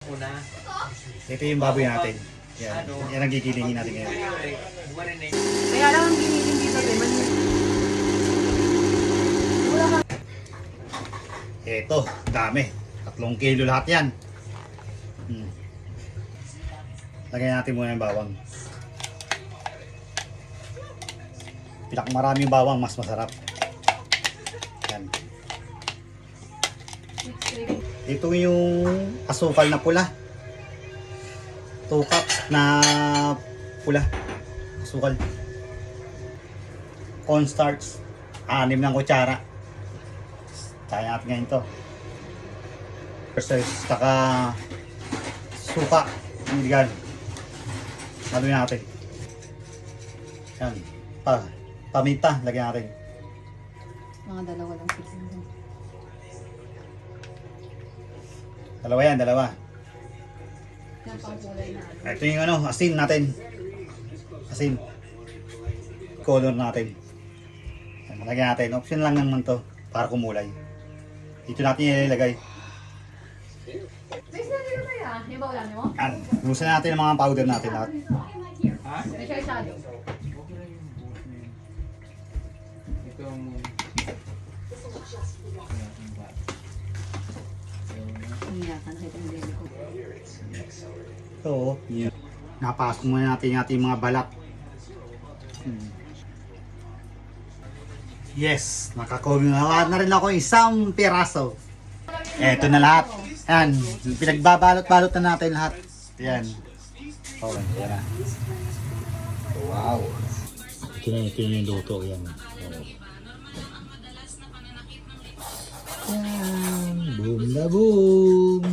una. Ito yung baboy natin. Yan. Yan ang gigilingin natin ngayon. Kaya lang ang giniling dito, Ito, dami. 3 kilo lahat yan. Lagyan natin muna yung bawang. Pinakamaraming bawang, mas masarap. Yan. Ito yung asukal na pula. 2 cups na pula. Asukal. Cornstarch. 6 ng kutsara. Kaya natin ngayon ito. Saka suka. Indigan. Haluin natin. Yan. Paminta. Lagyan natin. Mga dalawa lang siguro. Dalawa yan, dalawa. Yan pang kulay na. Ito yung ano, asin natin. Asin. Color natin. Yan, lagyan natin. Option lang naman to para kumulay. Dito natin ilalagay. May sinadilo na yan. Yung bawala niyo mo? Yan. Lusan natin ang mga powder natin lahat. May siya isado. Ito ang... Iniyakan, nakita mo din ko. Ito, yun. Napasok muna natin yung ating mga balat. Yes, nakakuha na rin ako isang piraso. Eto na lahat. Yan, pinagbabalot-balot na natin lahat. Yan. Okay, yan na. Wow. Ito yung luto. Yan. Yan, boom na boom.